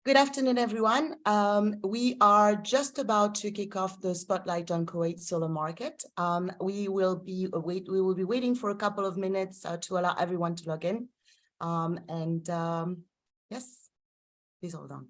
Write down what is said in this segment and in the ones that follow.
Good afternoon, everyone. We are just about to kick off the spotlight on Kuwait solar market. We will be waiting for a couple of minutes to allow everyone to log in. Yes, please hold on.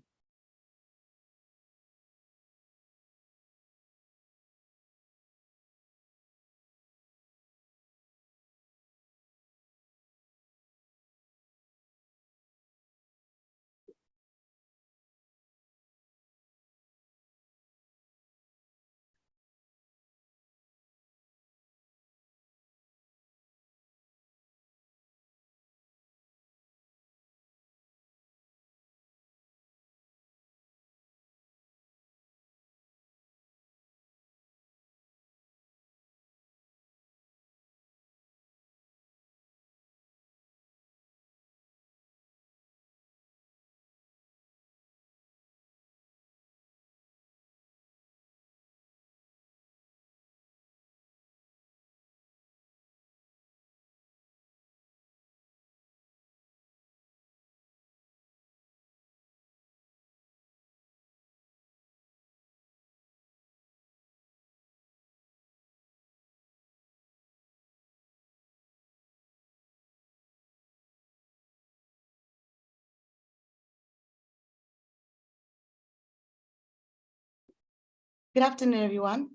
Good afternoon, everyone.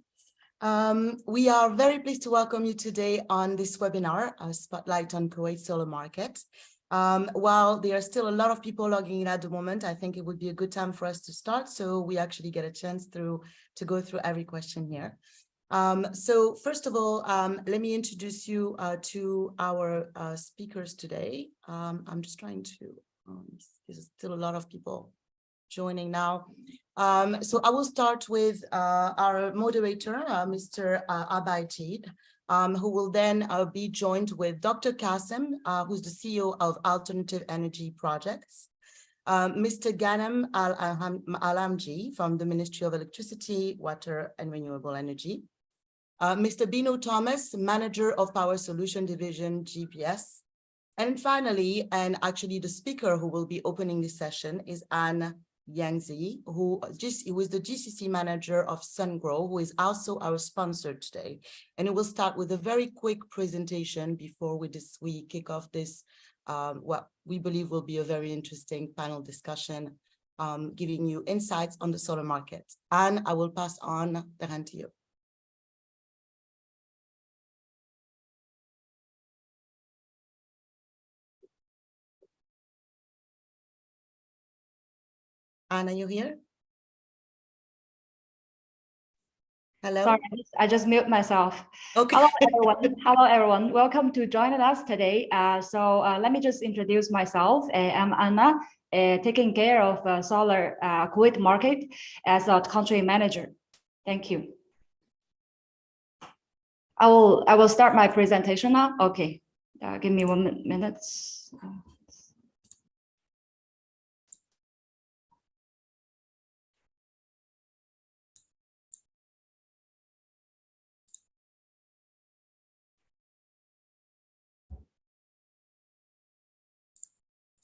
We are very pleased to welcome you today on this webinar, Spotlight on Kuwait Solar Market. While there are still a lot of people logging in at the moment, I think it would be a good time for us to start, so we actually get a chance to go through every question here. So first of all, let me introduce you to our speakers today. I'm just trying to, there's still a lot of people joining now. So I will start with our moderator, Mr. Abaitid, who will then be joined with Dr. Qasim, who's the CEO of Alternative Energy Projects, Mr. Ghanem Al-Amji from the Ministry of Electricity, Water and Renewable Energy, Mr. Bino Thomas, Manager of Power Solution Division, GPS, and finally, and actually the speaker who will be opening this session is Anne Yangzi, who was the GCC manager of SunGrow, who is also our sponsor today. And we will start with a very quick presentation before we kick off this, what we believe will be a very interesting panel discussion, giving you insights on the solar market. And I will pass on the hand to you. Anne, are you here? Hello. Sorry, I just mute myself. Okay. Hello, everyone. Hello, everyone. Welcome to joining us today. Let me just introduce myself. I'm Anna, taking care of solar Kuwait market as a country manager. Thank you. I will start my presentation now. Okay, give me 1 minute.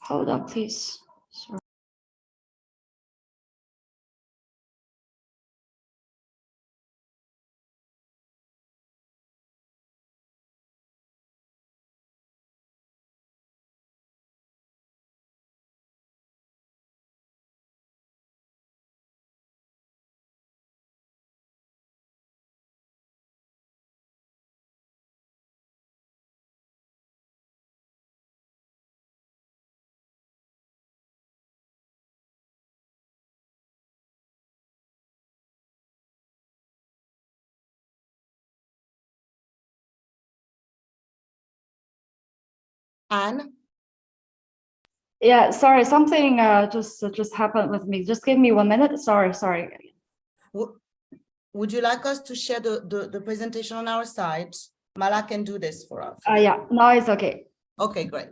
Hold on, please. Sorry. Anne? Yeah, sorry, something just happened with me. Just give me 1 minute. Sorry. Would you like us to share the presentation on our side? Mala can do this for us. Yeah, no, it's okay. Okay, great.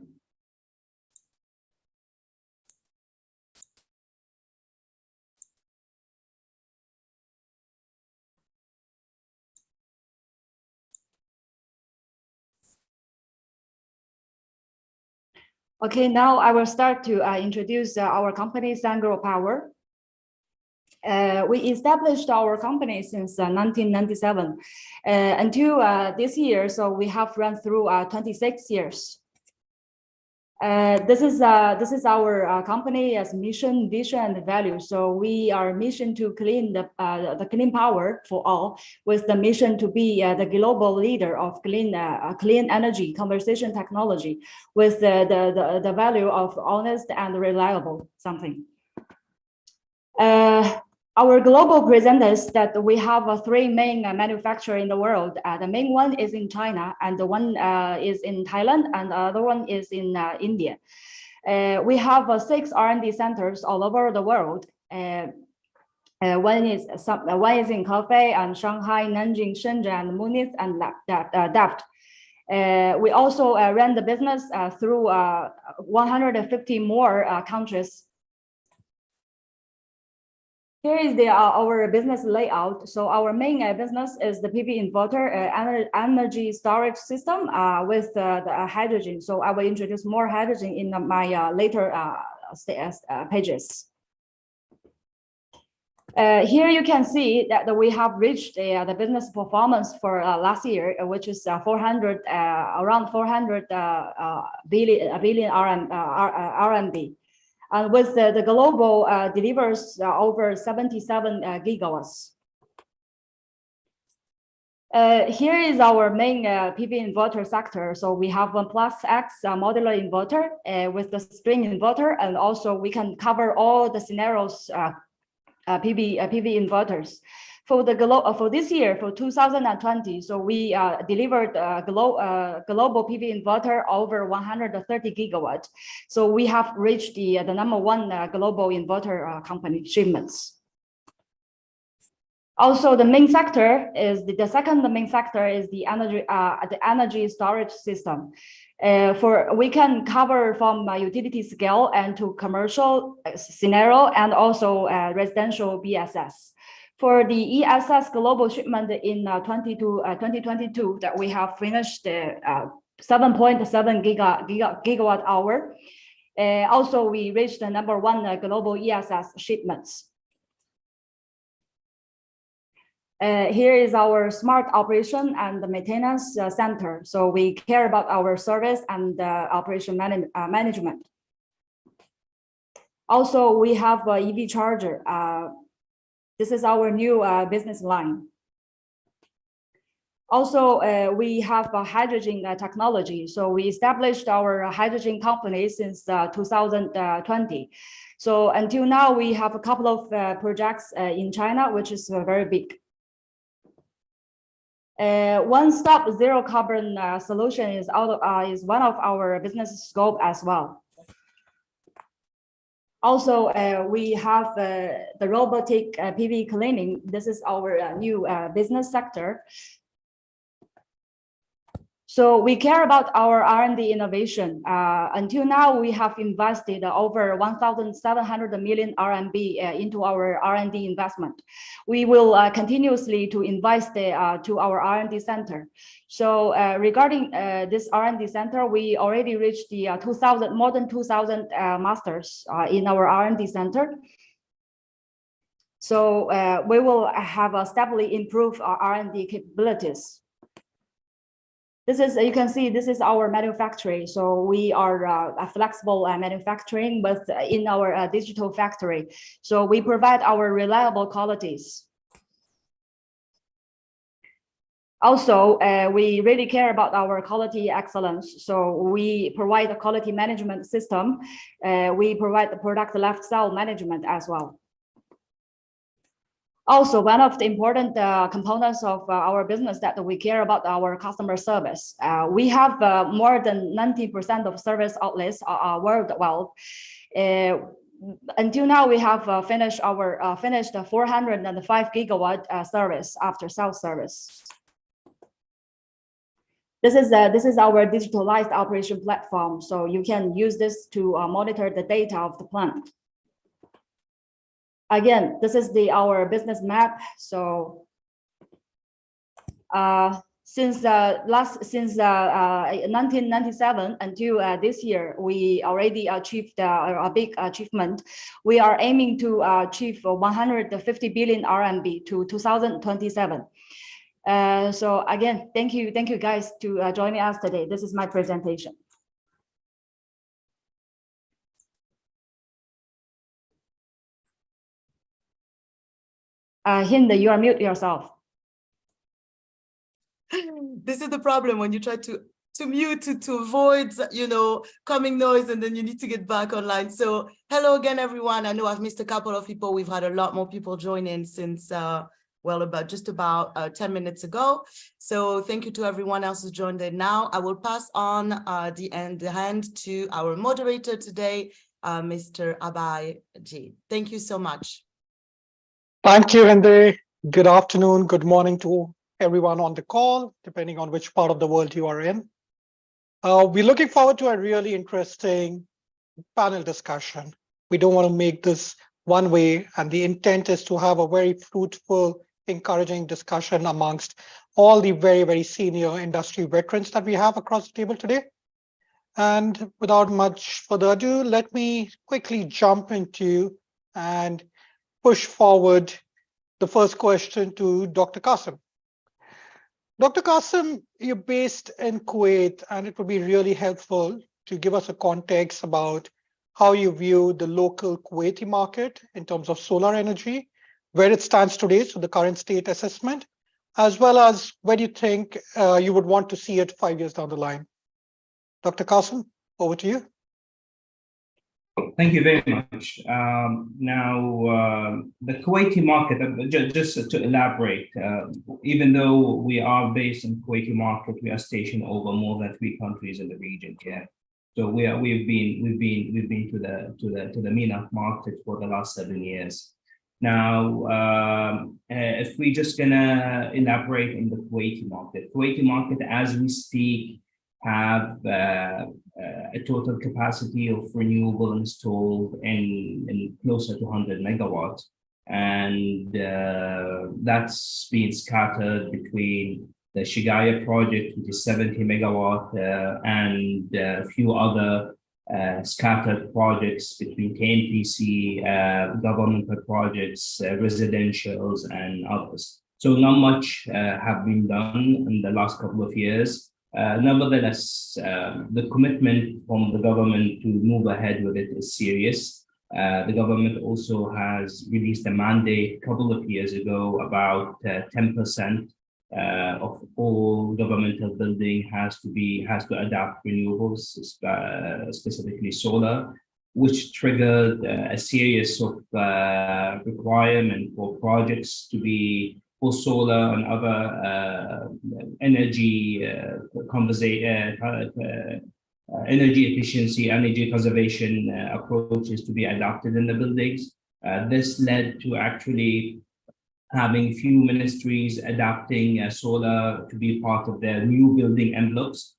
Okay, now I will start to introduce our company, Sangro Power. We established our company since 1997 until this year, so we have run through 26 years. This is our company as mission, vision, and value. So we are mission to clean the clean power for all, with the mission to be the global leader of clean energy conversion technology, with the value of honest and reliable something. Our global presenters that we have three main manufacturers in the world. The main one is in China, and the one is in Thailand, and the other one is in India. We have 6 R&D centers all over the world. One is in Hefei and Shanghai, Nanjing, Shenzhen, Munich, and Delft. We also run the business through 150 more countries. Here is our business layout. So our main business is the PV inverter energy storage system with the hydrogen. So I will introduce more hydrogen in my later pages. Here you can see that we have reached the business performance for last year, which is around 400 billion RMB. And with the global delivers over 77 gigawatts. Here is our main PV inverter sector. So we have 1+X modular inverter with the string inverter, and also we can cover all the scenarios PV inverters. For this year, for 2020, so we delivered global PV inverter over 130 gigawatts. So we have reached the #1 global inverter company shipments. Also, the main sector is the second main sector is the energy storage system. We can cover from utility scale and to commercial scenario, and also residential BSS. For the ESS global shipment in 2022, that we have finished 7.7 gigawatt hour. Also, we reached the #1 global ESS shipments. Here is our smart operation and the maintenance center. So we care about our service and operation management. Also, we have EV charger. This is our new business line. Also, we have hydrogen technology. So we established our hydrogen company since 2020. So until now, we have a couple of projects in China, which is very big. One-stop zero carbon solution is one of our business scope as well. Also, we have the robotic PV cleaning. This is our new business sector. So we care about our R&D innovation. Until now, we have invested over 1,700 million RMB into our R&D investment. We will continuously to invest to our R&D center. So regarding this R&D center, we already reached the more than 2,000 masters in our R&D center. So we will have stably improved our R&D capabilities. This is, you can see, this is our manufacturing. So we are a flexible manufacturing in our digital factory. So we provide our reliable qualities. Also, we really care about our quality excellence. So we provide a quality management system. We provide the product lifecycle management as well. Also, one of the important components of our business that we care about our customer service. We have more than 90% of service outlets worldwide. Until now, we have finished 405 gigawatt service after sales service. This is our digitalized operation platform. So you can use this to monitor the data of the plant. Again, this is our business map. So since 1997 until this year, we already achieved a big achievement. We are aiming to achieve 150 billion RMB to 2027. So again, thank you guys to joining us today. This is my presentation. Hinde, you are mute yourself. This is the problem when you try to mute to avoid, you know, coming noise, and then you need to get back online. So hello again, everyone. I know I've missed a couple of people. We've had a lot more people join in since, well, just about 10 minutes ago. So thank you to everyone else who's joined in now. I will pass on the hand to our moderator today, Mr. Abai Ji. Thank you so much. Thank you, Hinde. Good afternoon, good morning to everyone on the call, depending on which part of the world you are in. We're looking forward to a really interesting panel discussion. We don't want to make this one way, and the intent is to have a very fruitful, encouraging discussion amongst all the very, very senior industry veterans that we have across the table today. And without much further ado, let me quickly jump into and push forward the first question to Dr. Qasim. Dr. Qasim, you're based in Kuwait, and it would be really helpful to give us a context about how you view the local Kuwaiti market in terms of solar energy, where it stands today, so the current state assessment, as well as where you think you would want to see it 5 years down the line. Dr. Qasim, over to you. Thank you very much. The Kuwaiti market, just to elaborate, even though we are based in Kuwaiti market, we are stationed over more than 3 countries in the region here. So we've been to the MENA market for the last 7 years. Now, if we just gonna elaborate on the Kuwaiti market as we speak have a total capacity of renewable installed in closer to 100 megawatts, and that's been scattered between the Shagaya project, which is 70 megawatt, and a few other scattered projects between KNPC, governmental projects, residentials, and others. So not much have been done in the last couple of years. Nevertheless, the commitment from the government to move ahead with it is serious. The government also has released a mandate a couple of years ago about 10% of all governmental building has to adapt renewables, specifically solar, which triggered a series of requirement for projects to be for solar and other energy efficiency, energy conservation approaches to be adopted in the buildings. This led to actually having few ministries adapting solar to be part of their new building envelopes,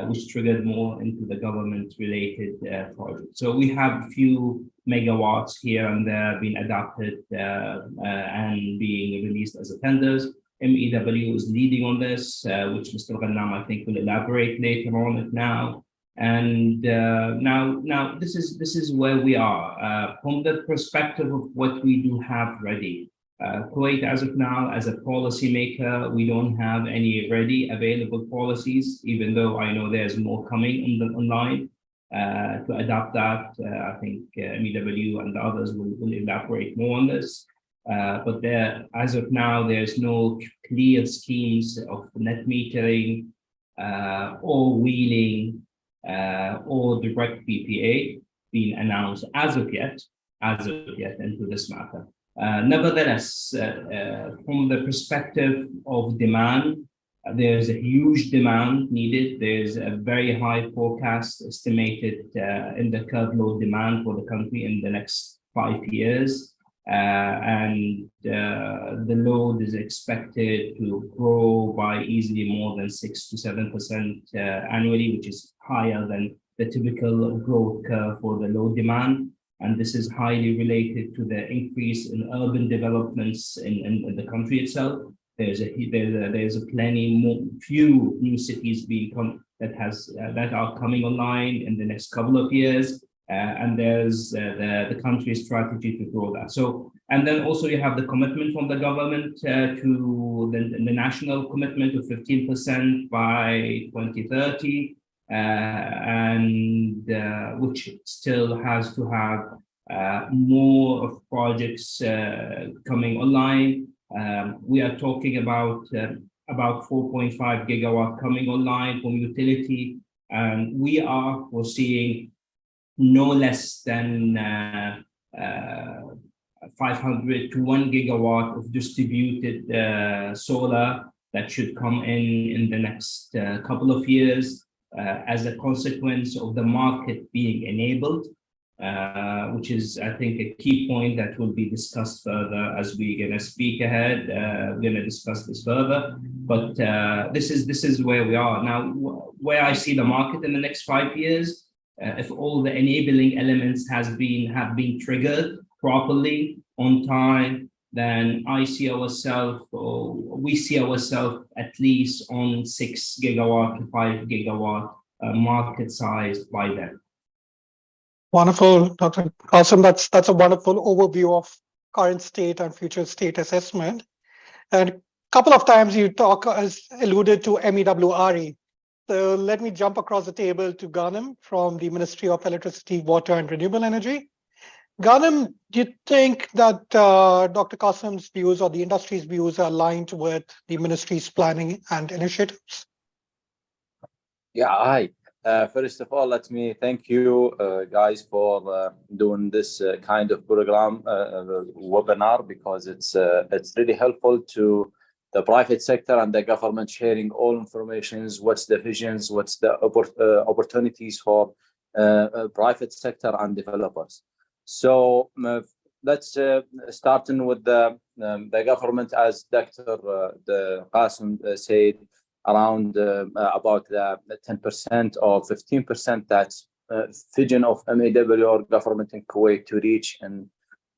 which triggered more into the government-related projects. So we have few megawatts here and there being adapted and being released as tenders. MEW is leading on this, which Mr. Ghannam, I think, will elaborate later on it now. And now this is where we are from the perspective of what we do have ready. Kuwait, as of now, as a policymaker, we don't have any ready available policies, even though I know there's more coming online to adapt that. I think MEW and the others will elaborate more on this. But as of now, there's no clear schemes of net metering or wheeling or direct PPA being announced as of yet into this matter. Nevertheless, from the perspective of demand, there's a huge demand needed. There's a very high forecast estimated in the curve load demand for the country in the next 5 years. And the load is expected to grow by easily more than 6 to 7% annually, which is higher than the typical growth curve for the load demand. And this is highly related to the increase in urban developments in the country itself. there's a plenty more few new cities that are coming online in the next couple of years, and there's the country's strategy to grow that. So, and then also you have the commitment from the government to the national commitment of 15% by 2030, and which still has to have more of projects coming online. We are talking about 4.5 gigawatt coming online from utility, and we are foreseeing no less than 500 to 1 gigawatt of distributed solar that should come in the next couple of years as a consequence of the market being enabled, which is, I think, a key point that will be discussed further as we're going to speak ahead. We're going to discuss this further, but this is where we are now. Where I see the market in the next 5 years, if all the enabling elements have been triggered properly on time, then I see ourselves, or we see ourselves at least on 6 gigawatt to 5 gigawatt market size by then. Wonderful, Dr. Qasim. That's a wonderful overview of current state and future state assessment. And a couple of times you alluded to MEWRE. So let me jump across the table to Ghanem from the Ministry of Electricity, Water and Renewable Energy. Ghanem, do you think that Dr. Qasim's views or the industry's views are aligned with the ministry's planning and initiatives? Yeah, hi. First of all, let me thank you guys for doing this kind of program webinar, because it's really helpful to the private sector and the government, sharing all informations, what's the visions, what's the opportunities for private sector and developers. So let's starting with the government, as Dr. Qasim said, around about the 10% or 15% that's vision of MEW or government in Kuwait to reach in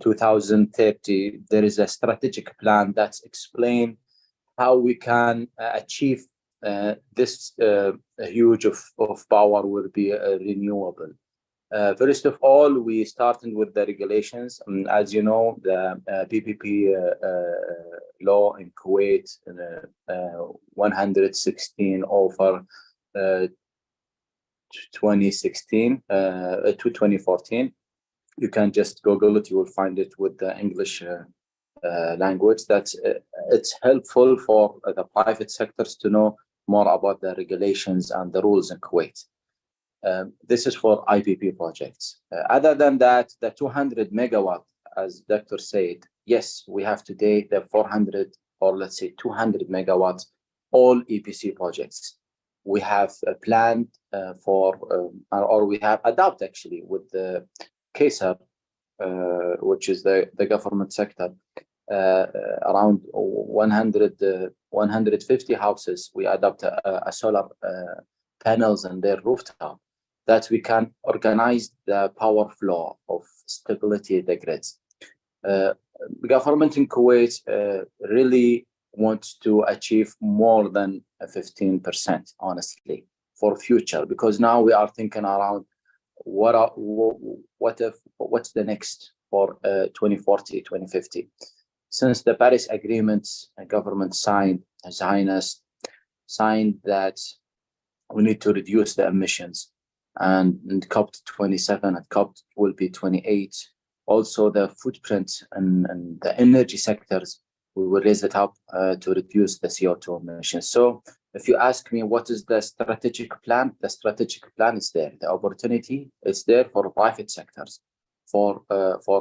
2030. There is a strategic plan that's explained how we can achieve this huge of power will be renewable. First of all, we started with the regulations. As you know, the PPP law in Kuwait, 116 over 2016 to 2014. You can just Google it, you will find it with the English language. It's helpful for the private sectors to know more about the regulations and the rules in Kuwait. This is for IPP projects. Other than that, the 200 megawatt, as Dr. said, yes, we have today the 400 or let's say 200 megawatts, all EPC projects. We have planned for, or we have adopted actually with the KSAP, which is the government sector, around 150 houses. We adopt a solar panels on their rooftop, that we can organize the power flow of stability of the grids. The government in Kuwait really wants to achieve more than 15%, honestly, for future, because now we are thinking around what's the next for 2040, 2050. Since the Paris Agreement, government signed that we need to reduce the emissions, and COP 27 and COP will be 28. Also, the footprint and the energy sectors, we will raise it up to reduce the CO2 emissions. So if you ask me what is the strategic plan, the strategic plan is there. The opportunity is there for private sectors, for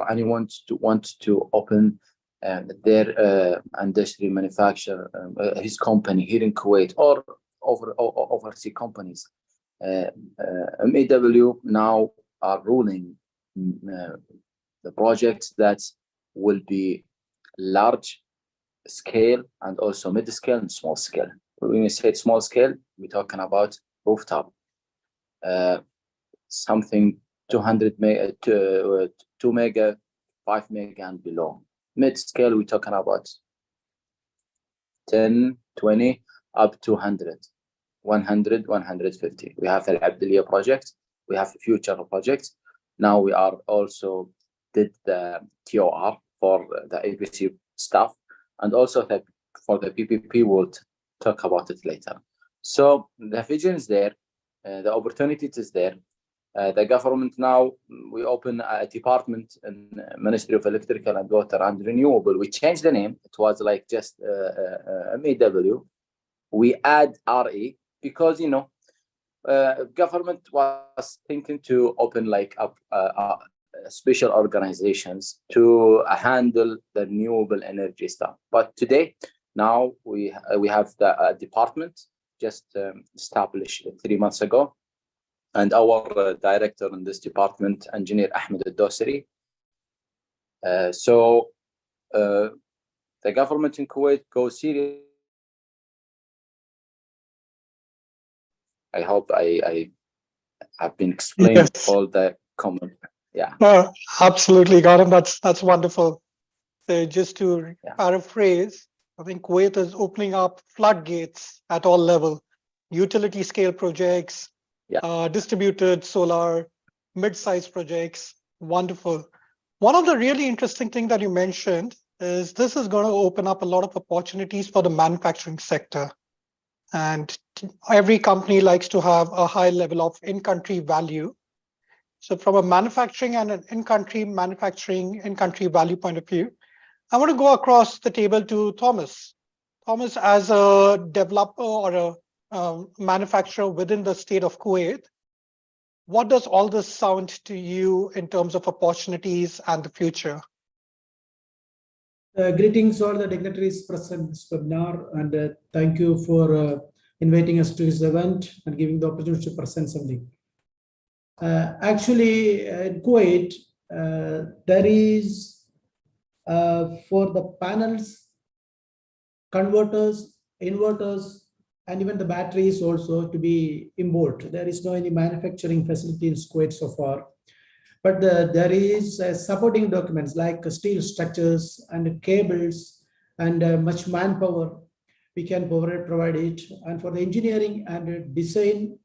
anyone to want to open their industry, manufacture his company here in Kuwait or overseas companies. MEW now are ruling the projects that will be large scale and also mid scale and small scale. When we say small scale, we're talking about rooftop, something 200 mega, 2 mega, 5 mega and below. Mid scale, we're talking about 10, 20, up to 100, 100, 150. We have the Abdullah project. We have future projects. Now we are also did the TOR for the APC stuff, and also for the PPP. We'll talk about it later. So the vision is there, the opportunity is there. The government now, we open a department in Ministry of Electrical and Water and Renewable. We changed the name. It was like just MEW. We add RE because, you know, government was thinking to open like special organizations to handle the renewable energy stuff. But today, now we have the department just established 3 months ago. And our director in this department, Engineer Ahmed Al-Dosari. So the government in Kuwait goes serious. I hope I have been explaining all the comments. Yeah. Absolutely, Gautam. That's wonderful. So just to paraphrase, I think Kuwait is opening up floodgates at all levels, utility scale projects, distributed solar, mid-sized projects. Wonderful. One of the really interesting things that you mentioned is this is going to open up a lot of opportunities for the manufacturing sector. And every company likes to have a high level of in-country value. So from a manufacturing and an in-country value point of view, I want to go across the table to Thomas. Thomas, as a developer or a manufacturer within the state of Kuwait, what does all this sound to you in terms of opportunities and the future? Greetings all the dignitaries present in this webinar, and thank you for inviting us to this event and giving the opportunity to present something. Actually, in Kuwait, there is for the panels, converters, inverters, and even the batteries also to be imported. There is no any manufacturing facility in Kuwait so far. But there is supporting documents like steel structures and cables and much manpower. We can provide it. And for the engineering and design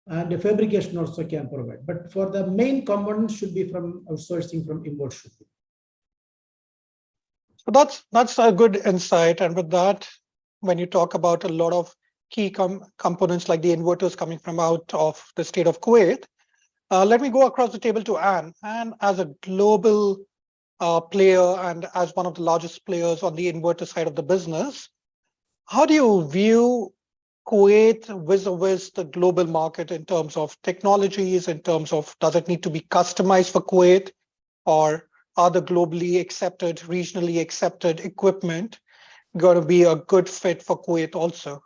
and the fabrication also can provide. But for the main components should be from outsourcing from import should be. So that's a good insight. And with that, when you talk about a lot of key components like the inverters coming from out of the state of Kuwait, let me go across the table to Anne. Anne, as a global player and as one of the largest players on the inverter side of the business, how do you view Kuwait vis-a-vis the global market in terms of technologies, in terms of does it need to be customized for Kuwait, or are the globally accepted, regionally accepted equipment going to be a good fit for Kuwait also?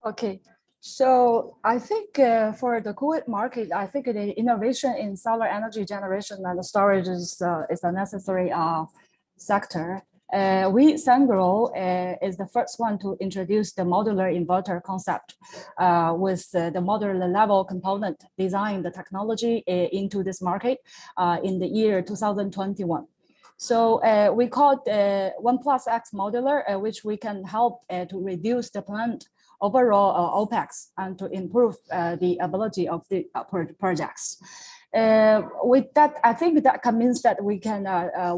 Okay. So I think for the Kuwait market, I think the innovation in solar energy generation and storage is a necessary sector. We, Sangro, is the first one to introduce the modular inverter concept with the modular level component design, the technology into this market in the year 2021. So we call it 1+X modular, which we can help to reduce the plant overall OPEX and to improve the ability of the projects. With that, I think that means that we can,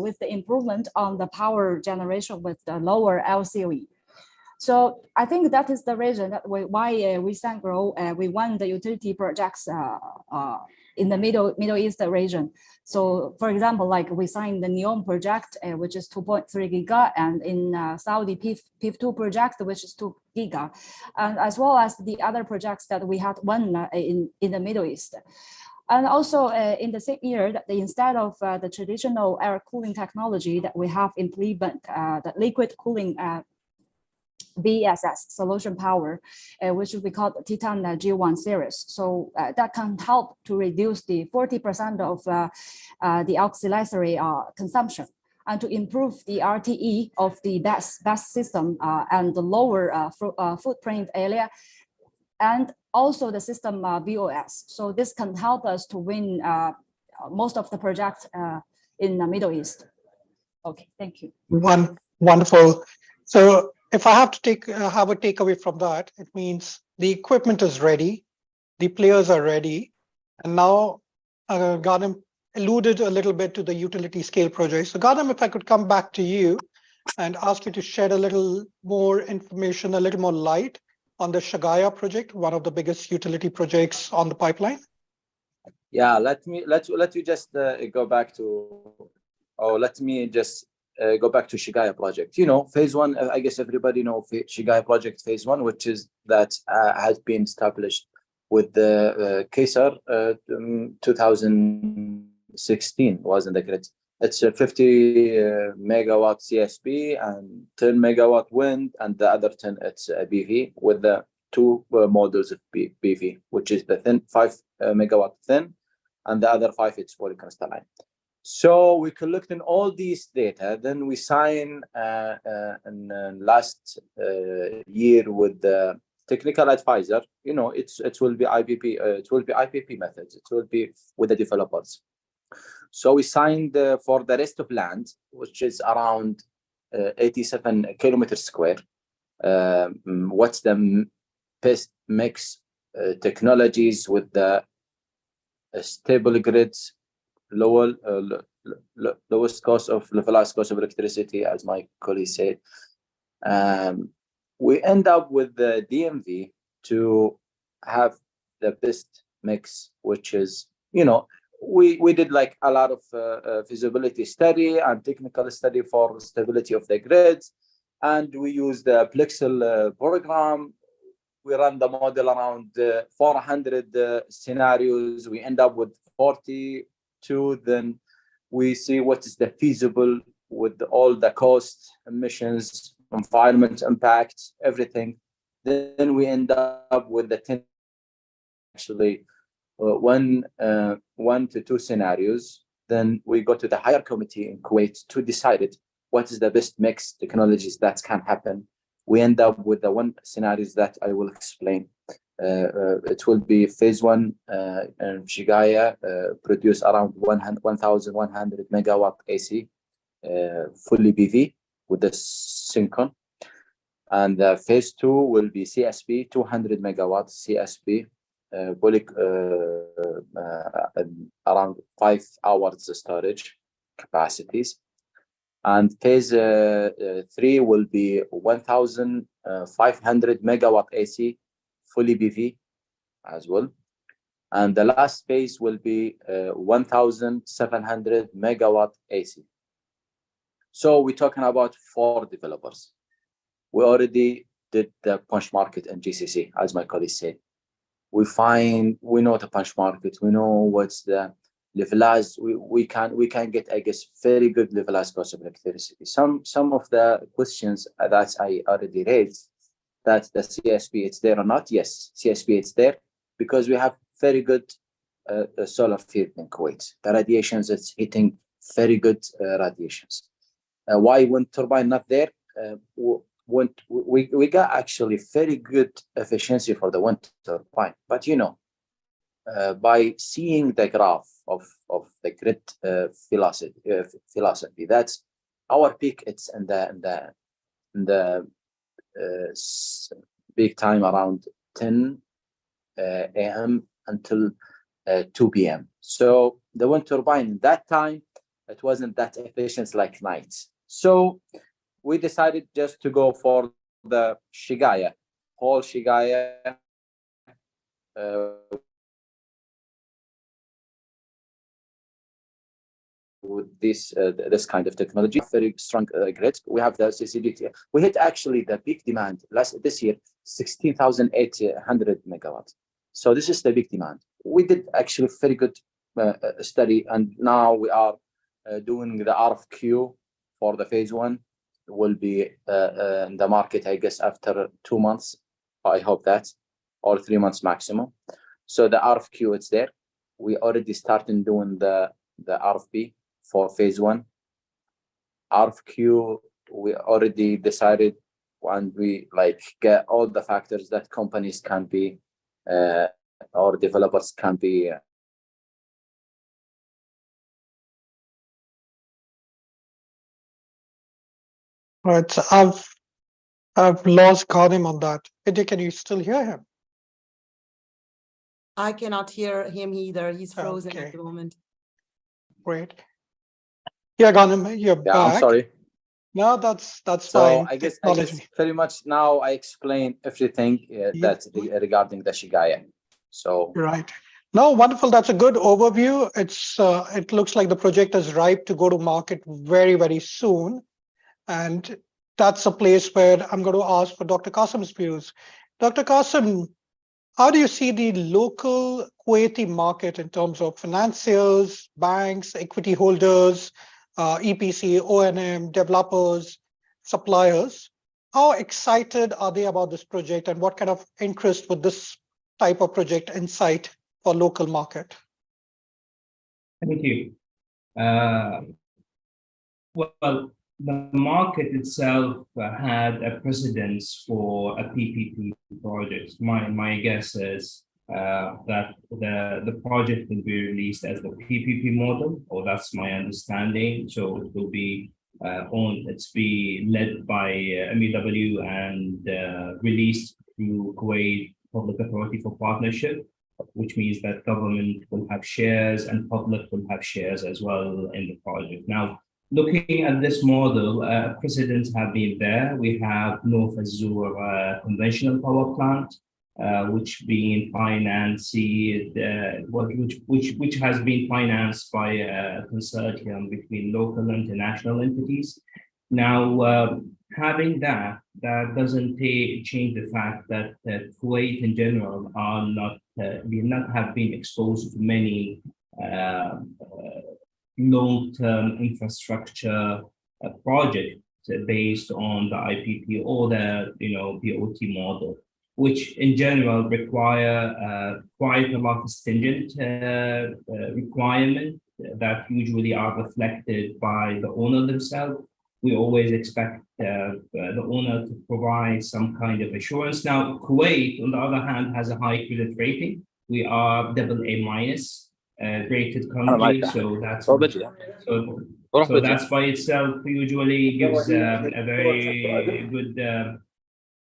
with the improvement on the power generation with the lower LCOE. So I think that is the reason that why we Sangro, we won the utility projects in the Middle East region. So for example, like we signed the NEOM project, which is 2.3 giga, and in Saudi PIF2 project, which is 2 giga, and as well as the other projects that we had won in the Middle East. And also in the same year, that instead of the traditional air cooling technology that we have implemented, the liquid cooling BESS solution power, which we call the Titan G1 series. So that can help to reduce the 40% of the auxiliary consumption and to improve the RTE of the BESS system and the lower footprint area, and also the system BOS. So this can help us to win most of the projects in the Middle East. Okay, thank you. Wonderful. So if I have to have a takeaway from that, it means the equipment is ready, the players are ready, and now Ghanem alluded a little bit to the utility scale project. So Ghanem, if I could come back to you and ask you to shed a little more information, a little more light on the Shagaya project, one of the biggest utility projects on the pipeline. Yeah, let you just go back to, or let me just go back to Shagaya project. You know, phase one, I guess everybody know Shagaya project phase one, which is that has been established with the Kesar 2016 wasn't the grid. It's a 50 megawatt CSP and 10 megawatt wind, and the other 10 it's a BV with the two models of BV, which is the thin 5 megawatt thin, and the other 5 it's polycrystalline. So we collecting all these data, then we sign in last year with the technical advisor. You know, it will be IPP, it will be IPP methods, it will be with the developers. So we signed for the rest of land, which is around 87 kilometers square. What's the best mix technologies with the stable grids, lowest cost of levelized cost of electricity, as my colleague said. We end up with the DMV to have the best mix, which is, you know, we did like a lot of feasibility study and technical study for stability of the grids, and we use the Plexel program. We run the model around 400 scenarios. We end up with 42. Then we see what is the feasible with all the cost, emissions, environment impact, everything. Then we end up with the 10, actually, one to two scenarios. Then we go to the higher committee in Kuwait to decide it, what is the best mix technologies that can happen. We end up with the one scenarios that I will explain. It will be phase one, and Shagaya produce around 1,100 megawatt AC, fully PV with the Syncon. And phase two will be CSP, 200 megawatt CSP, around 5 hours storage capacities. And phase three will be 1,500 megawatt AC, fully PV as well. And the last phase will be 1,700 megawatt AC. So we're talking about 4 developers. We already did the punch market in GCC, as my colleague said. We know the punch market. We know what's the levelized. We can get, I guess, very good levelized cost of electricity. Some of the questions that I already raised, that the CSP it's there or not. Yes, CSP it's there because we have very good solar field in Kuwait. The radiations, it's hitting very good radiations. Why wind turbine not there? We got actually very good efficiency for the wind turbine, but you know, by seeing the graph of the grid philosophy, that's our peak. It's in the peak time around 10 a.m. until 2 p.m. So the wind turbine that time, it wasn't that efficient like nights. So we decided just to go for the Shagaya, whole Shagaya. With this kind of technology, very strong grid. We have the CCGT. We hit actually the peak demand this year, 16,800 megawatts. So this is the big demand. We did actually very good study, and now we are doing the RFQ for the phase one. Will be in the market, I guess, after 2 months. I hope that, or 3 months maximum. So the RFQ, it's there. We already started doing the RFP for phase one. RFQ, we already decided, and we like get all the factors that companies can be or developers can be Right. So I've I've lost Ghanim on that. Indy, can you still hear him? I cannot hear him either. He's frozen Okay. at the moment. Great. Yeah, Ghanim, you're Yeah, back. I'm sorry. No, that's So fine. I guess Technology. very much now I explained everything that's regarding the Shagaya. So Right. No, wonderful. That's a good overview. It looks like the project is ripe to go to market very, very soon. And that's a place where I'm going to ask for Dr. Qasim's views. Dr. Qasim, how do you see the local Kuwaiti market in terms of financiers, banks, equity holders, EPC, O&M, developers, suppliers? How excited are they about this project, and what kind of interest would this type of project incite for local market? Thank you. Well, the market itself had a precedence for a PPP project. My guess is that the project will be released as the PPP model, or that's my understanding. So it will be it's be led by MEW and released through Kuwait Public Authority for Partnership, which means that government will have shares and public will have shares as well in the project. Now, looking at this model, precedents have been there. We have North Azure conventional power plant, which being financed, which has been financed by a consortium between local and international entities. Now, having that doesn't change the fact that Kuwait in general are not have been exposed to many long-term infrastructure project based on the IPP or the BOT model, which in general require quite a lot of stringent requirement that usually are reflected by the owner themselves. We always expect the owner to provide some kind of assurance. Now, Kuwait, on the other hand, has a high credit rating. We are AA- rated country, so that's by itself usually gives a very good.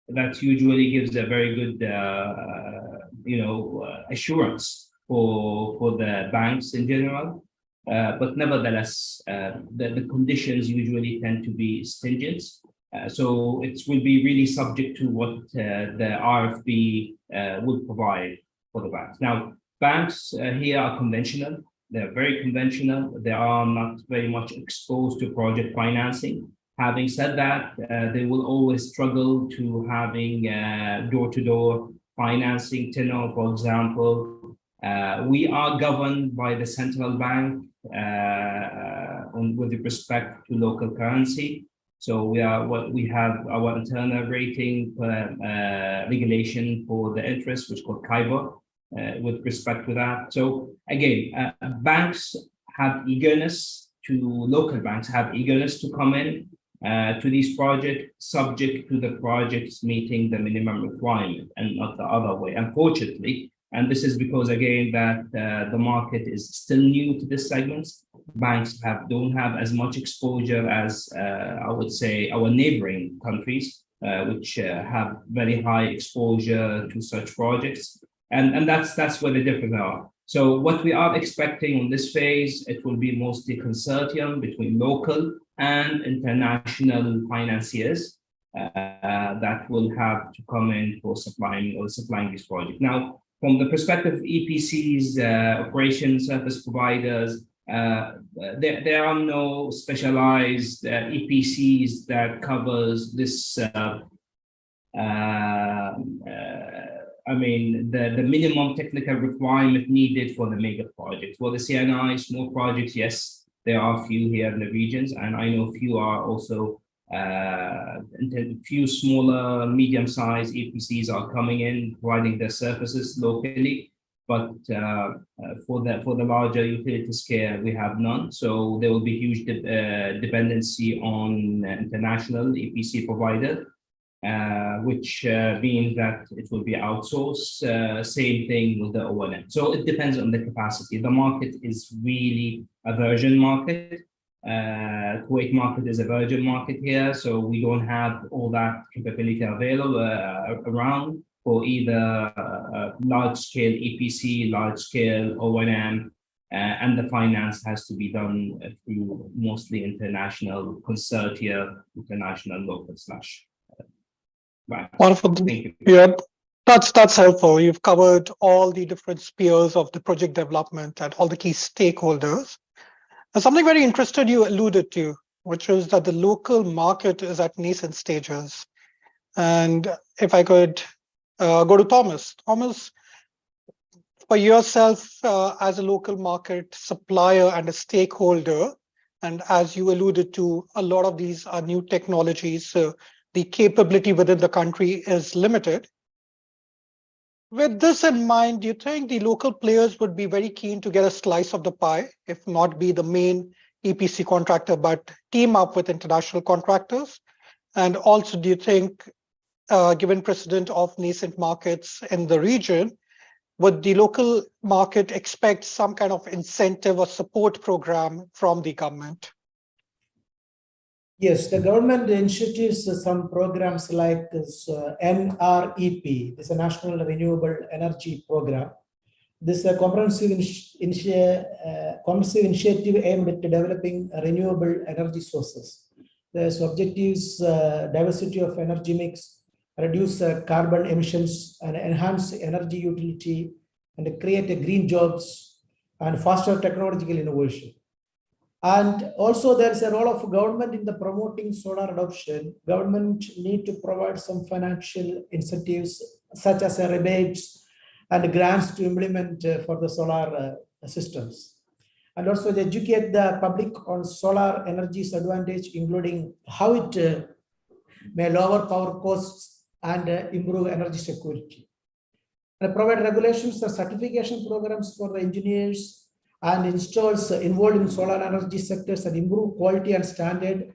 That usually gives a very good, assurance for the banks in general. But nevertheless, the conditions usually tend to be stringent. So it will be really subject to what the RFP will provide for the banks. Now, banks here are conventional. They're very conventional. They are not very much exposed to project financing. Having said that, they will always struggle to having door-to-door financing tenor, for example. We are governed by the central bank with respect to local currency. So we have our internal rating regulation for the interest, which is called KIBOR, with respect to that. So again, local banks have eagerness to come in to these projects, subject to the projects meeting the minimum requirement and not the other way, unfortunately. And this is because, again, that the market is still new to this segment. Banks don't have as much exposure as, I would say, our neighboring countries, which have very high exposure to such projects. And that's where the difference are. So what we are expecting on this phase, it will be mostly consortium between local and international financiers that will have to come in for supplying this project. Now, from the perspective of EPCs, operation service providers, there are no specialized EPCs that covers this. The minimum technical requirement needed for the mega project. For the CNI small projects, yes, there are a few here in the regions, and I know few are also few smaller, medium-sized EPCs are coming in, providing their services locally. But for the larger utility scale, we have none. So there will be huge dependency on international EPC provider, which means that it will be outsourced. Same thing with the O&M. So it depends on the capacity. The market is really a virgin market. Kuwait market is a virgin market here, so we don't have all that capability available around for either large-scale EPC, large-scale O&M, and the finance has to be done through mostly international consortia, international local slash. Right. Wonderful. Thank you. Yeah, that's helpful. You've covered all the different spheres of the project development and all the key stakeholders. And something very interesting you alluded to, which is that the local market is at nascent stages. And if I could go to Thomas. Thomas, for yourself as a local market supplier and a stakeholder, and as you alluded to, a lot of these are new technologies, so the capability within the country is limited. With this in mind, do you think the local players would be very keen to get a slice of the pie, if not be the main EPC contractor, but team up with international contractors? And also, do you think, given precedent of nascent markets in the region, would the local market expect some kind of incentive or support program from the government? Yes, the government initiatives some programs like this NREP, this is a National Renewable Energy Program. This is a comprehensive initiative aimed at developing renewable energy sources. The objectives: diversity of energy mix, reduce carbon emissions, and enhance energy utility, and create green jobs and foster technological innovation. And also there is a role of government in the promoting solar adoption. Government need to provide some financial incentives such as rebates and grants to implement for the solar systems. And also they educate the public on solar energy's advantage, including how it may lower power costs and improve energy security. And provide regulations and certification programs for the engineers and installs involved in solar energy sectors and improve quality and standard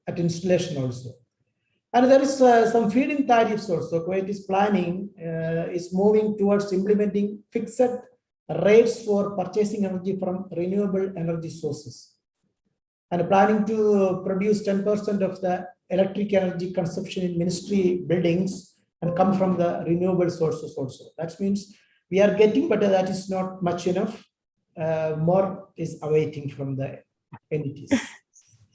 at installation also. And there is some feed-in tariffs also. Kuwait is planning, is moving towards implementing fixed rates for purchasing energy from renewable energy sources. And planning to produce 10% of the electric energy consumption in ministry buildings and come from the renewable sources also. That means we are getting, but that is not much enough. More is awaiting from the entities.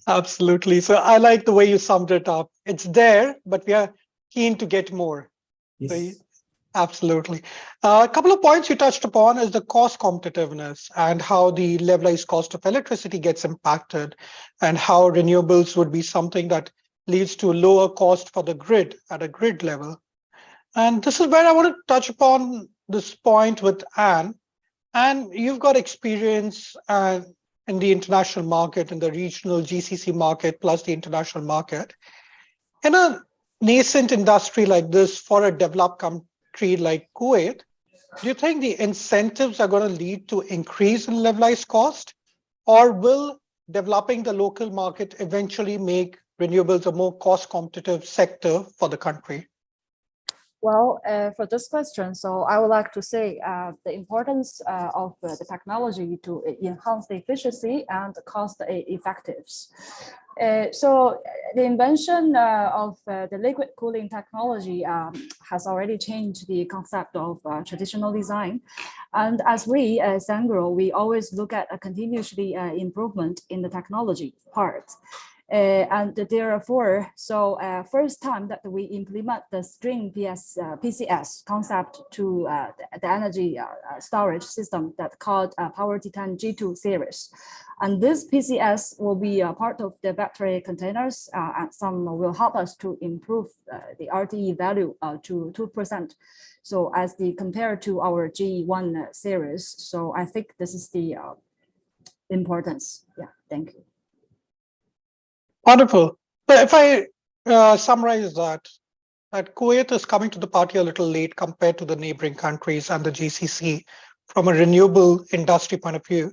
Absolutely. So I like the way you summed it up. It's there, but we are keen to get more. Yes. So, absolutely. A couple of points you touched upon is the cost competitiveness and how the levelized cost of electricity gets impacted, and how renewables would be something that leads to lower cost for the grid at a grid level. And this is where I want to touch upon this point with Anne. And you've got experience in the international market, in the regional GCC market, plus the international market. In a nascent industry like this, for a developed country like Kuwait, do you think the incentives are going to lead to increase in levelized cost? Or will developing the local market eventually make renewables a more cost competitive sector for the country? Well, for this question, so I would like to say the importance of the technology to enhance the efficiency and cost effectiveness. So the invention of the liquid cooling technology has already changed the concept of traditional design. And as we, Sangro, we always look at a continuously improvement in the technology part. And therefore, so first time that we implement the string PCS concept to the energy storage system that called Power Titan G2 series. And this PCS will be a part of the battery containers, and some will help us to improve the RTE value to 2%. So as the compared to our G1 series. So I think this is the importance. Yeah, thank you. Wonderful. But if I summarize that Kuwait is coming to the party a little late compared to the neighboring countries and the GCC from a renewable industry point of view,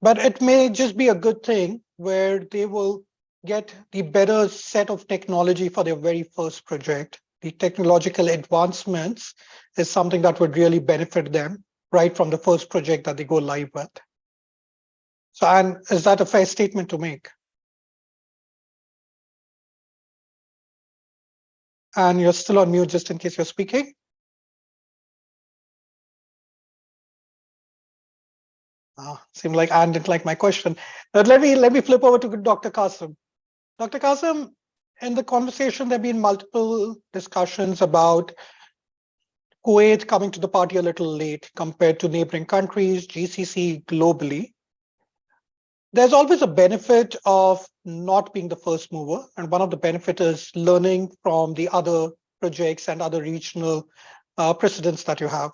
but it may just be a good thing where they will get the better set of technology for their very first project. The technological advancements is something that would really benefit them right from the first project that they go live with. So, and is that a fair statement to make? And you're still on mute just in case you're speaking. Seemed like Anne didn't like my question. But let me flip over to Dr. Qasim. Dr. Qasim, in the conversation, there have been multiple discussions about Kuwait coming to the party a little late compared to neighboring countries, GCC globally. There's always a benefit of not being the first mover. And one of the benefits is learning from the other projects and other regional precedents that you have.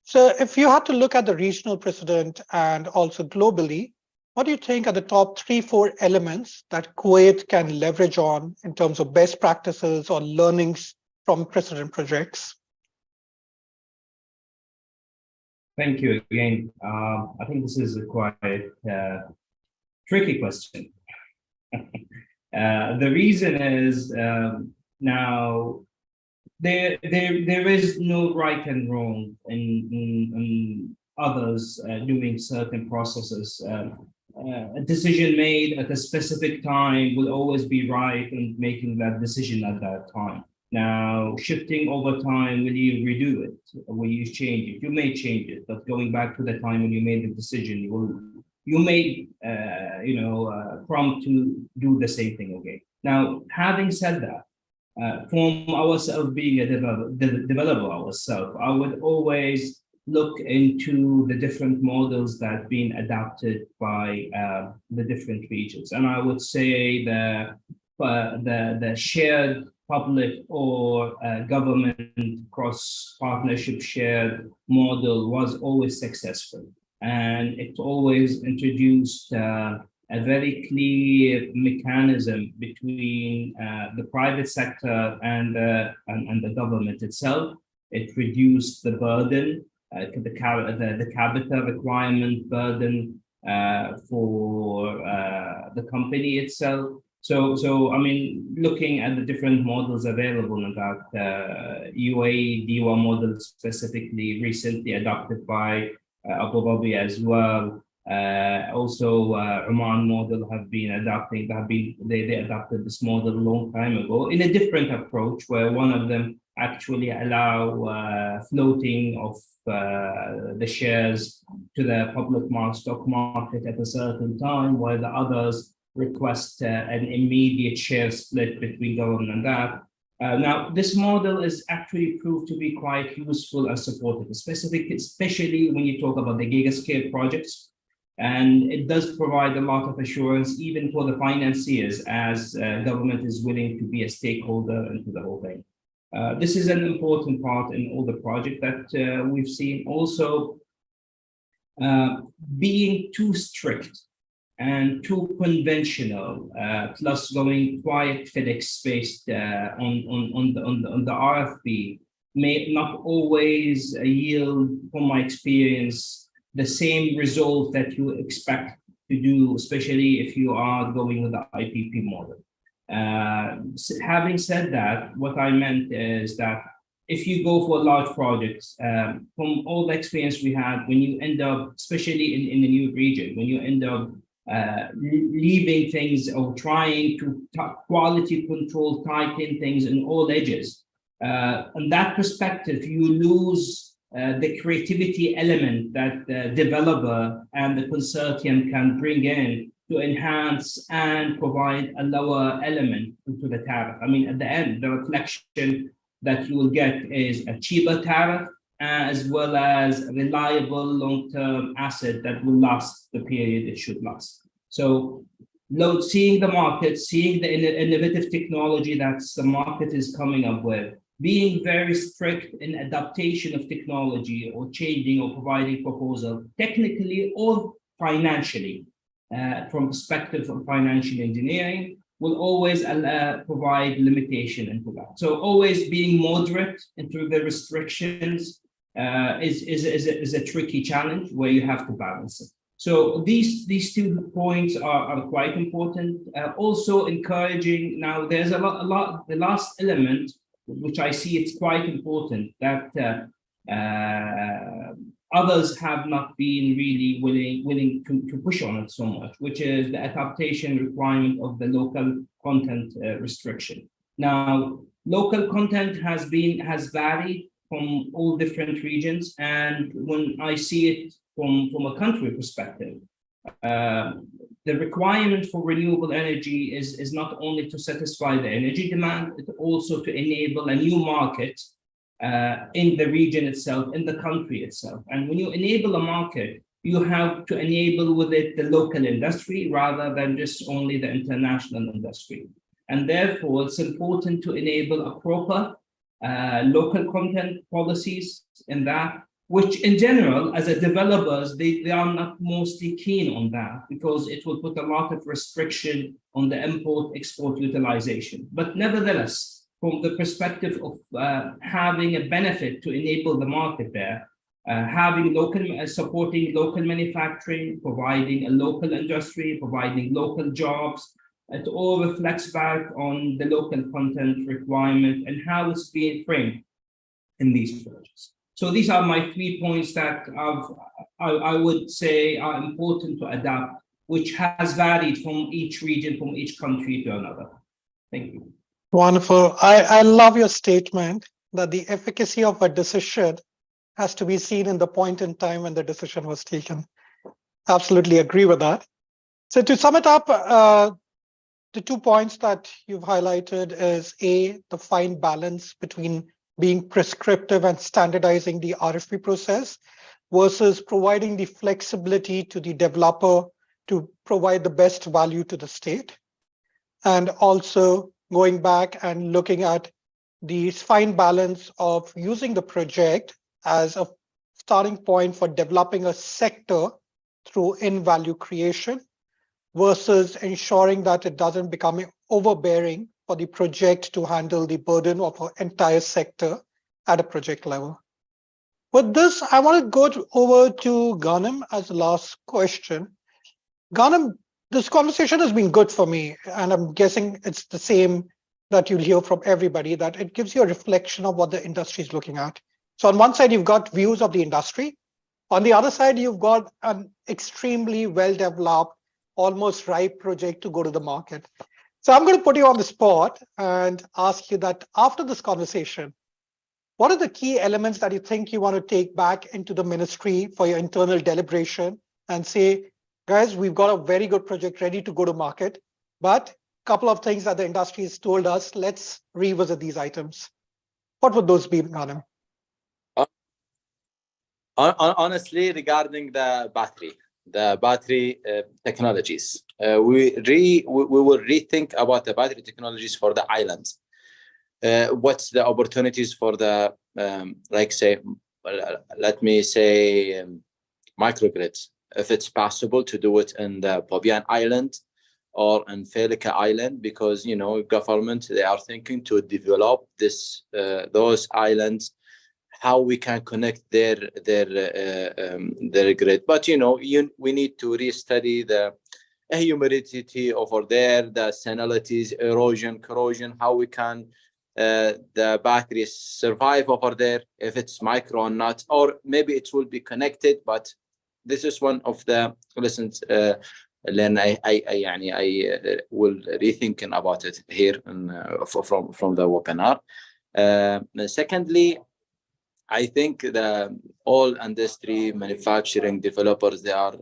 So if you had to look at the regional precedent and also globally, what do you think are the top 3-4 elements that Kuwait can leverage on in terms of best practices or learnings from precedent projects? Thank you again. I think this is a quite tricky question. The reason is now there is no right and wrong in others doing certain processes. A decision made at a specific time will always be right in making that decision at that time. Now, shifting over time, will you redo it? Will you change it? You may change it, but going back to the time when you made the decision, you may, prompt to do the same thing again. Now, having said that, from ourselves being a developer ourselves, I would always look into the different models that have been adapted by the different regions. And I would say the shared public or government cross-partnership shared model was always successful. And it always introduced a very clear mechanism between the private sector and the government itself. It reduced the burden, the capital requirement burden for the company itself. So I mean, looking at the different models available in that UAE DEWA model specifically recently adopted by Abu Dhabi as well. Also, Oman model have been adapting. They adopted this model a long time ago in a different approach, where one of them actually allow floating of the shares to the public stock market at a certain time, while the others request an immediate share split between government and that. Now, this model is actually proved to be quite useful and supportive, especially when you talk about the gigascale projects. And it does provide a lot of assurance, even for the financiers, as government is willing to be a stakeholder into the whole thing. This is an important part in all the projects that we've seen. Also, being too strict and too conventional, plus going quite FedEx-based on the RFP may not always yield, from my experience, the same result that you expect to do, especially if you are going with the IPP model. Having said that, what I meant is that if you go for large projects, from all the experience we had, when you end up, especially in the new region, when you end up leaving things or trying to quality control, tighten things in all edges, on that perspective, you lose the creativity element that the developer and the consortium can bring in to enhance and provide a lower element into the tariff. I mean, at the end, the reflection that you will get is a cheaper tariff, as well as a reliable long-term asset that will last the period it should last. So, seeing the market, seeing the innovative technology that the market is coming up with, being very strict in adaptation of technology or changing or providing proposal, technically or financially, from perspective of financial engineering, will always provide limitation into that. So always being moderate into the restrictions is a tricky challenge where you have to balance it. So these 2 points are quite important. Also encouraging, now there's a lot, the last element, which I see it's quite important, that others have not been really willing to push on it so much, which is the adaptation requirement of the local content restriction. Now, local content has varied from all different regions, and when I see it from a country perspective, the requirement for renewable energy is not only to satisfy the energy demand, but also to enable a new market in the region itself, in the country itself. And when you enable a market, you have to enable with it the local industry rather than just only the international industry. And therefore, it's important to enable a proper local content policies in that, which in general, as a developers, they are not mostly keen on that because it will put a lot of restriction on the import-export utilization. But nevertheless, from the perspective of having a benefit to enable the market there, having local, supporting local manufacturing, providing a local industry, providing local jobs, it all reflects back on the local content requirement and how it's being framed in these projects. So these are my 3 points that I would say are important to adapt, which has varied from each region, from each country to another. Thank you. Wonderful. I love your statement that the efficacy of a decision has to be seen in the point in time when the decision was taken. Absolutely agree with that. So to sum it up, the 2 points that you've highlighted is A, the fine balance between being prescriptive and standardizing the RFP process versus providing the flexibility to the developer to provide the best value to the state. And also going back and looking at the fine balance of using the project as a starting point for developing a sector through in-value creation versus ensuring that it doesn't become overbearing for the project to handle the burden of an entire sector at a project level. With this, I want to go over to Ghanem as the last question. Ghanem, this conversation has been good for me, and I'm guessing it's the same that you'll hear from everybody, that it gives you a reflection of what the industry is looking at. So on one side, you've got views of the industry. On the other side, you've got an extremely well-developed, almost ripe project to go to the market. So I'm going to put you on the spot and ask you that after this conversation, what are the key elements that you think you want to take back into the ministry for your internal deliberation and say, guys, we've got a very good project ready to go to market, but a couple of things that the industry has told us, let's revisit these items. What would those be, Ghanem? Honestly, regarding the battery technologies, we will rethink about the battery technologies for the islands. What's the opportunities for the like say, let me say, microgrids? If it's possible to do it in the Pobian Island or in Felika Island, because government, they are thinking to develop this those islands, how we can connect their grid. But we need to restudy the humidity over there, the salinities, erosion, corrosion, how we can the batteries survive over there, if it's micro or not, or maybe it will be connected. But this is one of the lessons. Then I will rethinking about it here from the webinar. Secondly, I think the all industry, manufacturing, developers, they are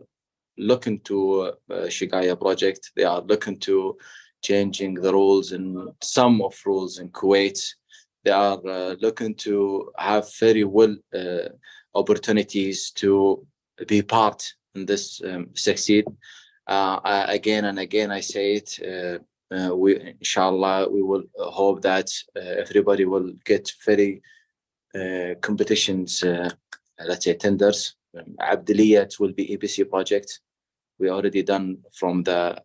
looking to Shagaya project. They are looking to changing the rules and some of rules in Kuwait. They are looking to have very well opportunities to be part in this succeed. Again and again, I say it. We inshallah we will hope that everybody will get very competitions, let's say tenders. Abdaliya, it will be EPC project. We already done from the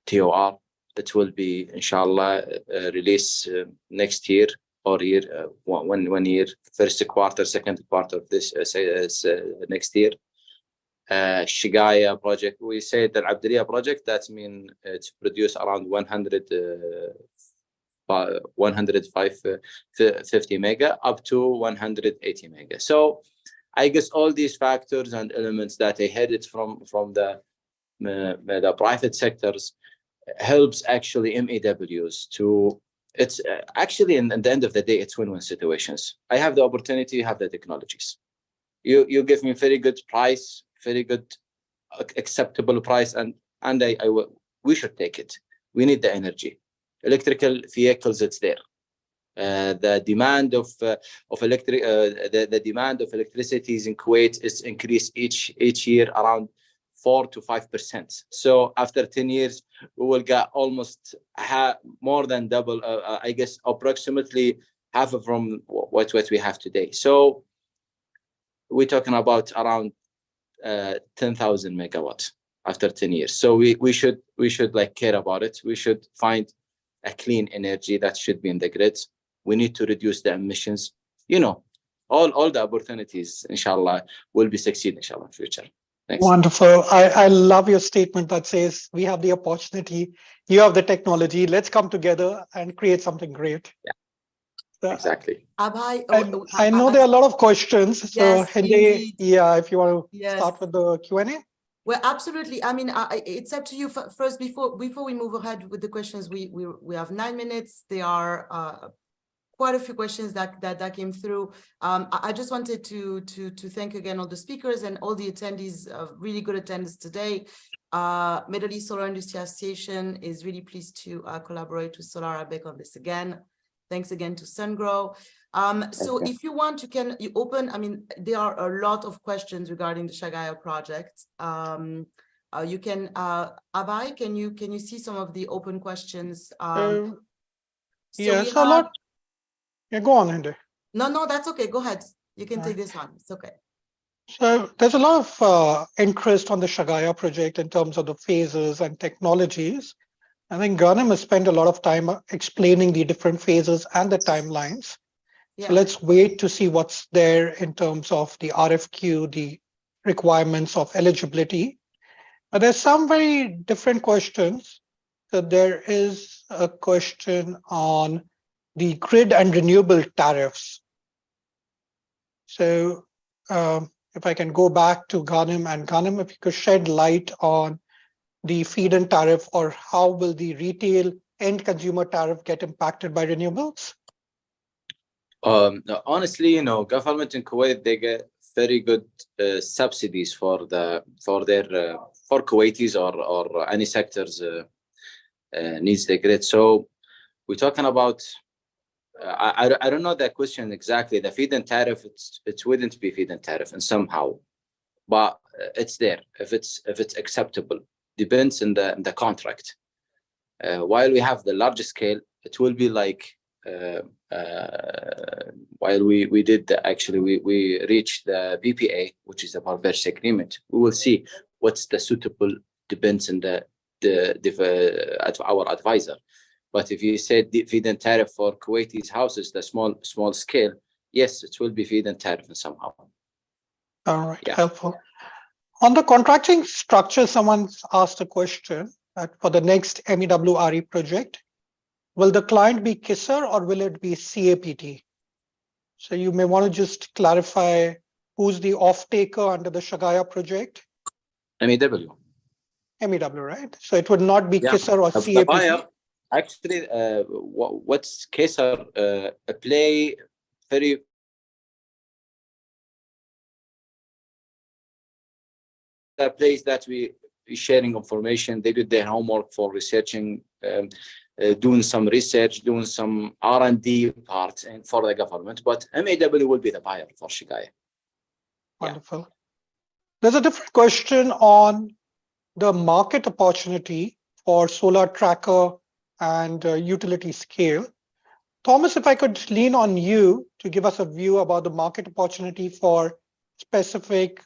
TOR. It will be inshallah release next year or year 1 year, first quarter, second quarter of this next year. Shagaya project, we say the Abdaliya project, that means it's produced around 150 mega up to 180 mega. So I guess all these factors and elements that I heard it from the private sectors helps actually MAWs to, it's actually at the end of the day, it's win-win situations. I have the opportunity, you have the technologies. You give me very good price, very good acceptable price, and we should take it. We need the energy. Electrical vehicles, it's there. The demand of electricity in Kuwait is increased each year around 4 to 5%. So after 10 years, we will get almost more than double. I guess approximately half from what we have today. So we're talking about around 10,000 megawatts after 10 years. So we should like care about it. We should find a clean energy that should be in the grids. We need to reduce the emissions. You know, all the opportunities, inshallah, will be succeed, inshallah, in future. Thanks. Wonderful. I love your statement that says we have the opportunity, you have the technology, let's come together and create something great. Yeah, exactly. Abhay, I know there are a lot of questions. So yes, Hende, yeah, if you want to yes. start with the Q&A. Well, absolutely. I mean, it's up to you. First, before we move ahead with the questions, we have 9 minutes. There are quite a few questions that came through. I just wanted to thank again all the speakers and all the attendees, really good attendance today. Middle East Solar Industry Association is really pleased to collaborate with Solar Arabic on this again. Thanks again to SunGrow. So if you want, you open, I mean, there are a lot of questions regarding the Shagaya project. You can, Abhay, can you see some of the open questions? Yes, a lot. Yeah, go on, Hende. No, that's okay. Go ahead. You can take this one. It's okay. So there's a lot of interest on the Shagaya project in terms of the phases and technologies. I think Ghanem has spent a lot of time explaining the different phases and the timelines. Yeah. So let's wait to see what's there in terms of the RFQ, the requirements of eligibility. But there's some very different questions. So there is a question on the grid and renewable tariffs. So if I can go back to Ghanem, and Ghanem, if you could shed light on the feed-in tariff, or how will the retail end consumer tariff get impacted by renewables? Honestly, you know, government in Kuwait, they get very good subsidies for Kuwaitis or any sectors needs the grid. So we're talking about, I don't know the question exactly. The feed-in tariff, it wouldn't be feed-in tariff, and somehow, but it's there if it's acceptable. Depends in the contract. While we have the larger scale, it will be like while we reached the PPA, which is the power purchase agreement. We will see what's the suitable, depends on our advisor. But if you said feed-in tariff for Kuwaitis houses, the small scale, yes, it will be feed-in tariff somehow. All right, yeah. Helpful. On the contracting structure, someone's asked a question that for the next MEW-RE project, will the client be KISSAR or will it be CAPT? So you may want to just clarify who's the off-taker under the Shagaya project. MEW. MEW, right? So it would not be KISSAR or CAPT. Buyer, actually, what's KISSAR play very the place that we sharing information. They did their homework for researching, doing some research, doing some R&D parts and for the government. But MEW will be the buyer for Shagaya. Wonderful. Yeah. There's a different question on the market opportunity for solar tracker and utility scale. Thomas, if I could lean on you to give us a view about the market opportunity for specific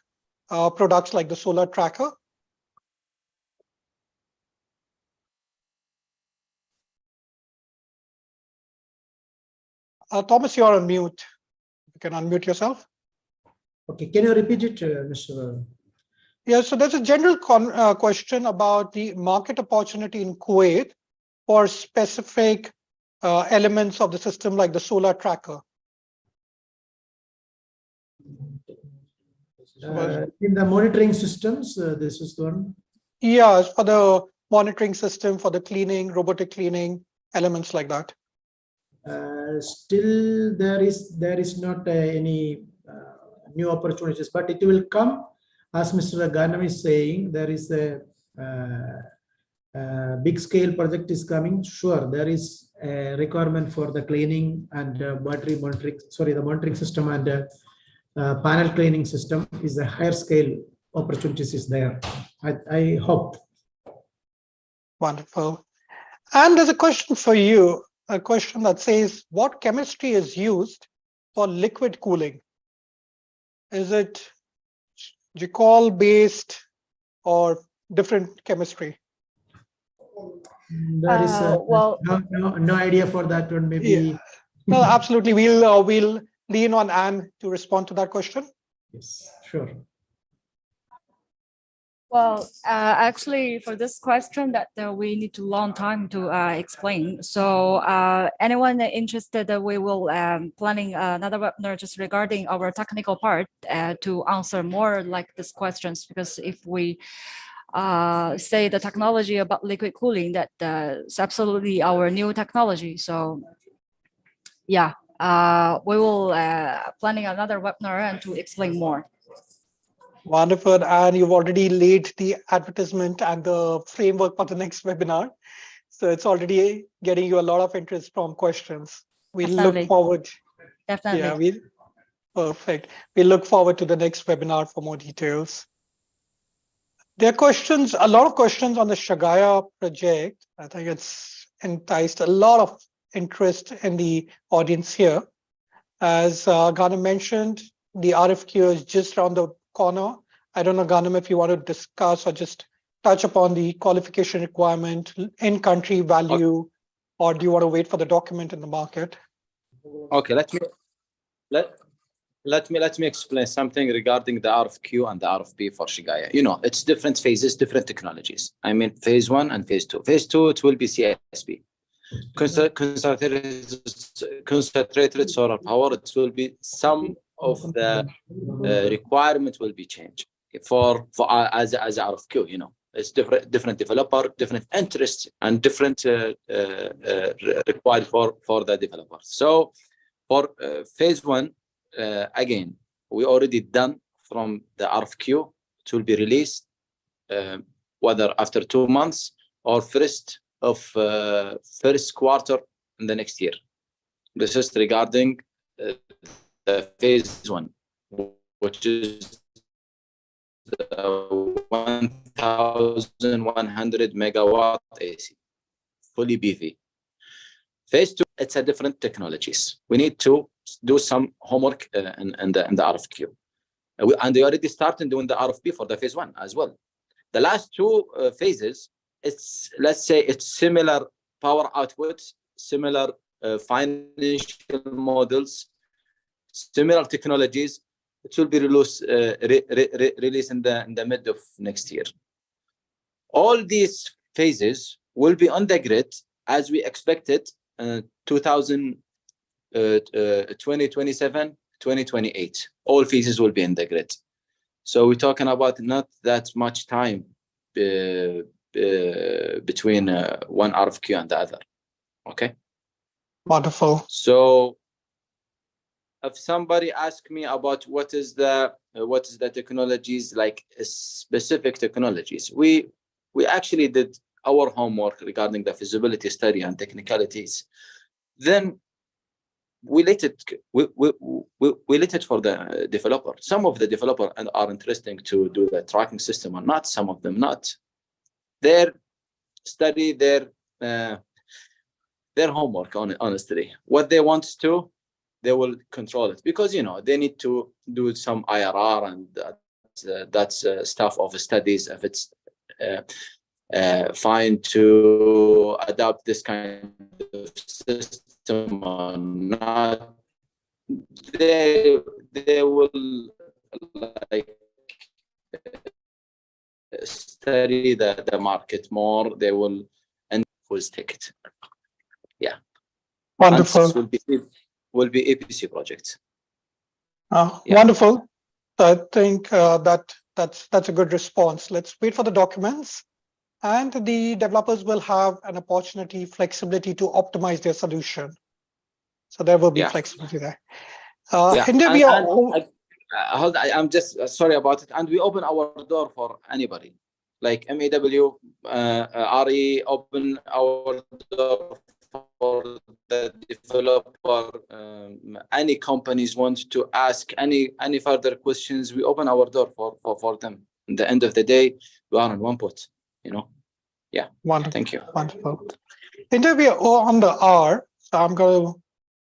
products like the solar tracker. Thomas, you're on mute. You can unmute yourself. Okay, can you repeat it, Mr. Yeah, so there's a general question about the market opportunity in Kuwait for specific elements of the system like the solar tracker. In the monitoring systems, this is the one. Yeah, for the monitoring system, for the cleaning, robotic cleaning, elements like that. Still, there is not any new opportunities, but it will come. As Mr. Ghanem is saying, there is a big scale project is coming. Sure, there is a requirement for the cleaning and battery monitoring. Sorry, the monitoring system and panel cleaning system is a higher scale opportunities is there. I hope. Wonderful. And there's a question for you, a question that says, what chemistry is used for liquid cooling? Is it glycol based or different chemistry? There is well, no idea for that one. Maybe. Yeah. No, absolutely. We'll lean on Anne to respond to that question. Yes, sure. Well, actually, for this question that we need a long time to explain. So anyone interested, we will planning another webinar just regarding our technical part to answer more like these questions, because if we say the technology about liquid cooling, that is absolutely our new technology. So yeah, we will planning another webinar and to explain more. Wonderful. And you've already laid the advertisement and the framework for the next webinar. So it's already getting you a lot of interest from questions. We look forward. Definitely. Yeah, perfect. We look forward to the next webinar for more details. There are questions, a lot of questions on the Shagaya project. I think it's enticed a lot of interest in the audience here. As Ghanem mentioned, the RFQ is just around the corner. I don't know, Ghanem, if you want to discuss or just touch upon the qualification requirement, in-country value, or do you want to wait for the document in the market? Okay, let me explain something regarding the RFQ and the RFP for Shagaya. You know, it's different phases, different technologies. I mean, phase 1 and phase 2. Phase 2, it will be CSP. Concentrated solar power, it will be some of the requirement will be changed for as RFQ. You know, it's different developer, different interests, and different required for the developer. So for phase 1, again, we already done from the RFQ. It will be released whether after 2 months or first quarter in the next year. This is regarding the phase 1, which is 1,100 megawatt AC, fully PV. Phase 2, it's a different technologies. We need to do some homework in the RFQ. And they already started doing the RFP for the phase 1 as well. The last 2 phases, it's, let's say, it's similar power output, similar financial models, similar technologies. It will be released in the mid of next year. All these phases will be on the grid as we expected, 2027, 2028. All phases will be in the grid. So we're talking about not that much time between one RFQ and the other. Okay. Wonderful. So if somebody asks me about what is the technologies, like specific technologies, we actually did our homework regarding the feasibility study and technicalities. Then we let it for the developer. Some of the developers are interesting to do the tracking system or not. Some of them not. Their study, their homework, honestly, what they want to, they will control it, because you know they need to do some IRR and that's stuff of studies if it's fine to adopt this kind of system or not. They will like study the market more. They will and will take it. Yeah. Wonderful. Will be EPC projects. Yeah. Wonderful. I think that's a good response. Let's wait for the documents, and the developers will have an opportunity, flexibility to optimize their solution. So there will be flexibility there. Hinder, we are. Hold on, I'm just sorry about it. And we open our door for anybody, like MAW, RE, open our door for the developer. Any companies want to ask any further questions, we open our door for them. At the end of the day, we are on one pot, you know. Yeah. Wonderful. Thank you. Wonderful. Hinder, we are on the hour, so I'm going to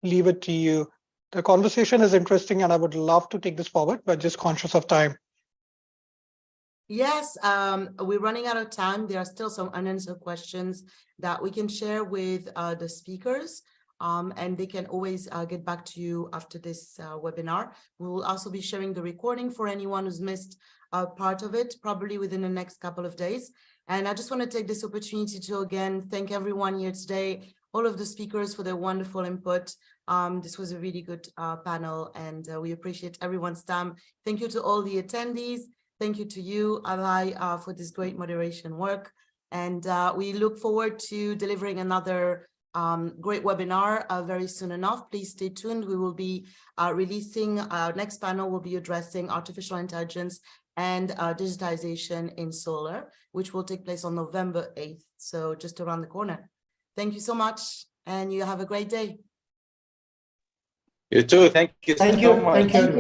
leave it to you. The conversation is interesting, and I would love to take this forward, but just conscious of time. Yes, we're running out of time. There are still some unanswered questions that we can share with the speakers, and they can always get back to you after this webinar. We will also be sharing the recording for anyone who's missed part of it, probably within the next couple of days. And I just want to take this opportunity to again thank everyone here today, all of the speakers for their wonderful input. This was a really good panel, and we appreciate everyone's time. Thank you to all the attendees. Thank you to you, Alai, for this great moderation work. And we look forward to delivering another great webinar very soon enough. Please stay tuned. We will be releasing our next panel will be addressing artificial intelligence and digitization in solar, which will take place on November 8th. So just around the corner. Thank you so much, and you have a great day. You too. Thank you so much. Thank you.